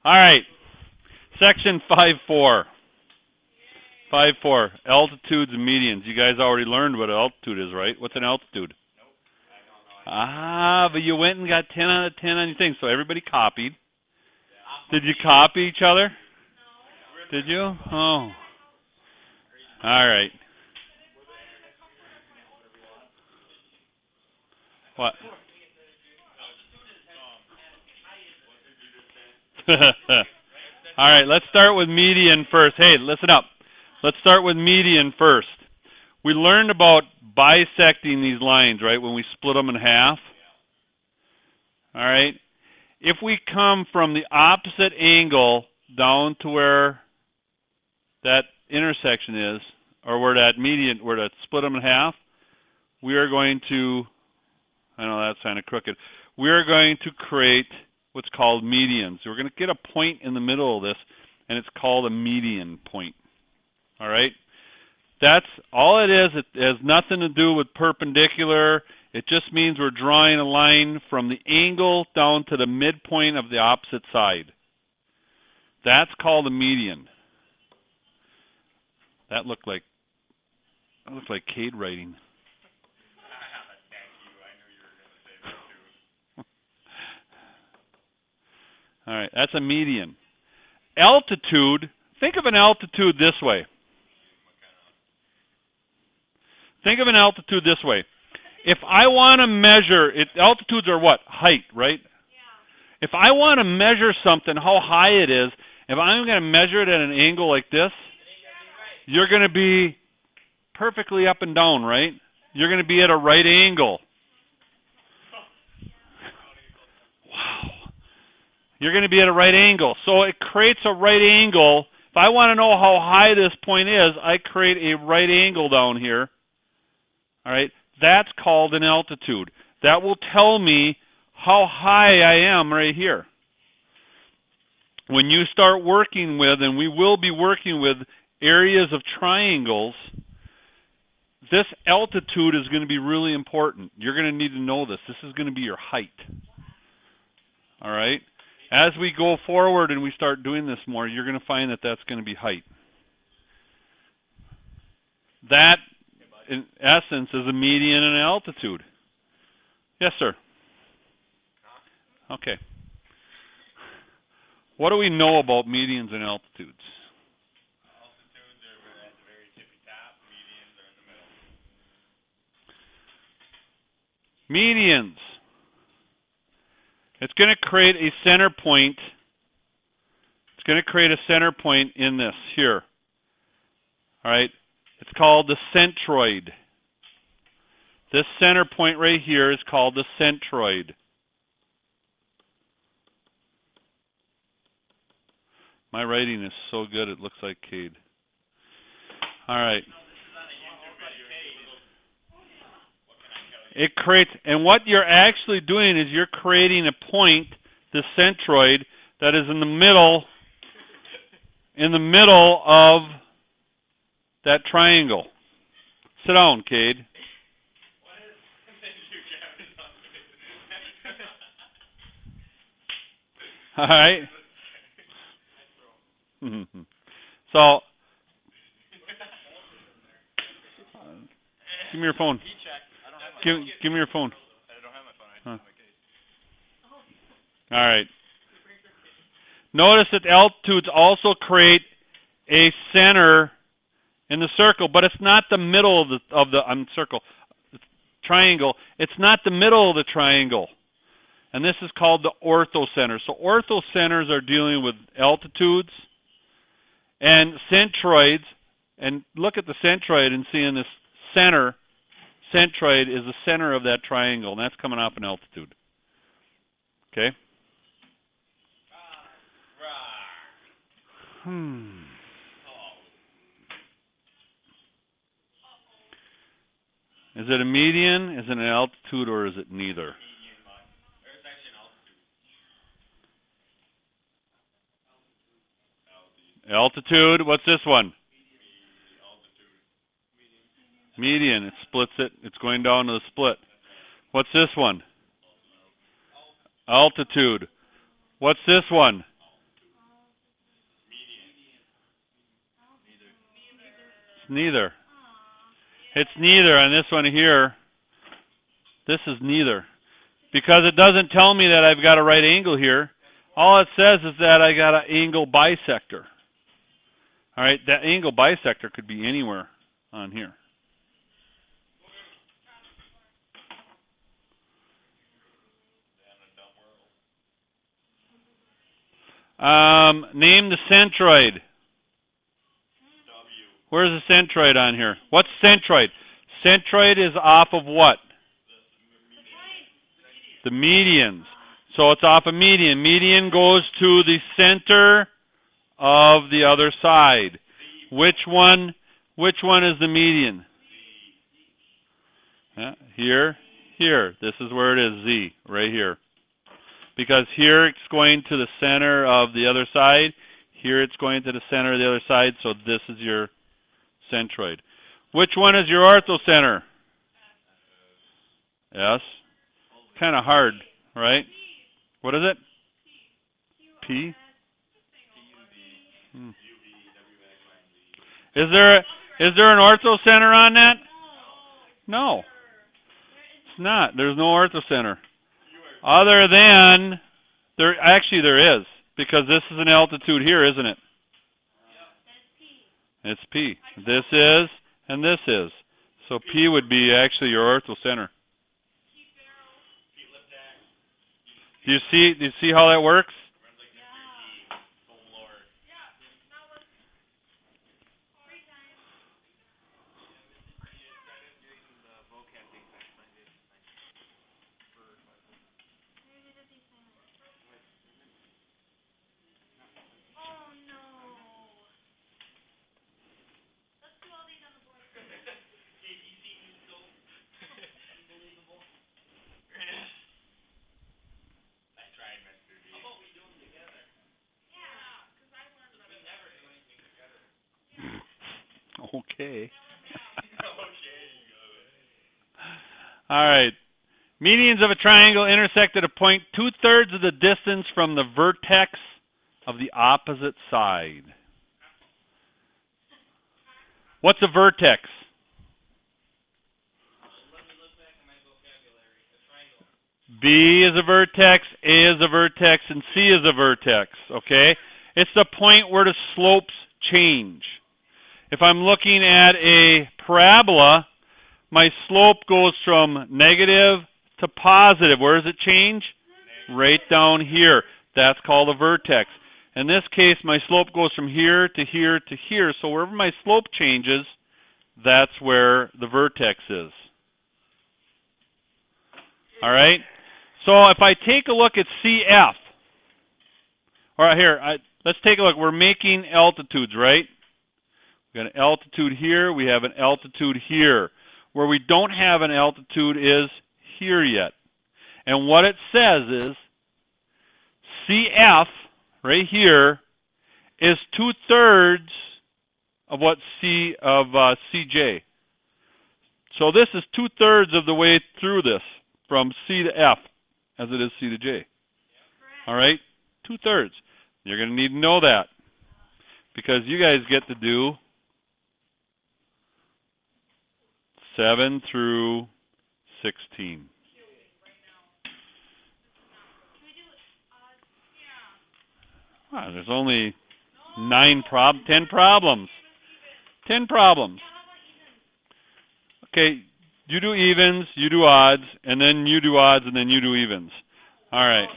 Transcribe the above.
All right. Section 5.4. 5.4. Altitudes and medians. You guys already learned what altitude is, right? What's an altitude? Ah, but you went and got 10 out of 10 on your thing, so everybody copied. Did you copy each other? Did you? Oh. All right. What? All right, let's start with median first. Hey, listen up. Let's start with median first. We learned about bisecting these lines, right, when we split them in half. All right. If we come from the opposite angle down to where that intersection is, or where that median, where that split them in half, we are going to, I know that's kind of crooked, we are going to create what's called medians. We're going to get a point in the middle of this, and it's called a median point. All right? That's all it is. It has nothing to do with perpendicular. It just means we're drawing a line from the angle down to the midpoint of the opposite side. That's called a median. That looked like Cade writing. All right, that's a median. Altitude, think of an altitude this way. Think of an altitude this way. If I want to measure, altitudes are what? Height, right? Yeah. If I want to measure something, how high it is, if I'm going to measure it at an angle like this, you're going to be perfectly up and down, right? You're going to be at a right angle. Wow. You're going to be at a right angle. So it creates a right angle. If I want to know how high this point is, I create a right angle down here. All right? That's called an altitude. That will tell me how high I am right here. When you start working with, and we will be working with, areas of triangles, this altitude is going to be really important. You're going to need to know this. This is going to be your height. All right? As we go forward and we start doing this more, you're going to find that that's going to be height. That, in essence, is a median and an altitude. Yes, sir. Okay. What do we know about medians and altitudes? Altitudes are at the very tippy top. Medians are in the middle. Medians. It's going to create a center point. It's going to create a center point in this here. All right? It's called the centroid. This center point right here is called the centroid. My writing is so good it looks like Cade. All right. It creates, and what you're actually doing is you're creating a point, the centroid, that is in the middle of that triangle. Sit down, Cade. All right. So, give me your phone. Give me your phone. I don't have my phone. I have my case. All right. Notice that altitudes also create a center in the circle, but it's not the middle of the circle, triangle. It's not the middle of the triangle, and this is called the orthocenter. So orthocenters are dealing with altitudes and centroids. And look at the centroid and seeing this center. Centroid is the center of that triangle, and that's coming off an altitude. Okay? Is it a median, is it an altitude, or is it neither? Altitude, what's this one? Median, it splits it. It's going down to the split. What's this one? Altitude. What's this one? It's neither. It's neither on this one here. This is neither. Because it doesn't tell me that I've got a right angle here. All it says is that I got an angle bisector. All right, that angle bisector could be anywhere on here. Name the centroid. Where's the centroid on here? What's centroid? Centroid is off of what? The medians. So it's off a median. Median goes to the center of the other side. Which one is the median? Here. This is where it is, Z, right here. Because here it's going to the center of the other side. Here it's going to the center of the other side, so this is your centroid. Which one is your orthocenter? Yes. Kind of hard, right? What is it? P? Is there an orthocenter on that? No. It's not. There's no orthocenter. Other than there is, because this is an altitude here, isn't it? It's P. This is and this is. So P would be actually your orthocenter. Do you see how that works? Okay. All right. Medians of a triangle intersect at a point 2/3 of the distance from the vertex of the opposite side. What's a vertex? B is a vertex, A is a vertex, and C is a vertex, okay? It's the point where the slopes change. If I'm looking at a parabola, my slope goes from negative to positive. Where does it change? Right down here. That's called a vertex. In this case, my slope goes from here to here to here. So wherever my slope changes, that's where the vertex is. All right? So if I take a look at CF, all right, here, let's take a look. We're making altitudes, right? We've got an altitude here. We have an altitude here. Where we don't have an altitude is here yet. And what it says is CF, right here, is 2/3 of what CJ. So this is 2/3 of the way through this, from C to F, as it is C to J. All right? 2/3. You're going to need to know that, because you guys get to do 7 through 16. Wow, there's only 10 problems. 10 problems. Okay, you do evens, you do odds, and then you do odds, and then you do evens. All right.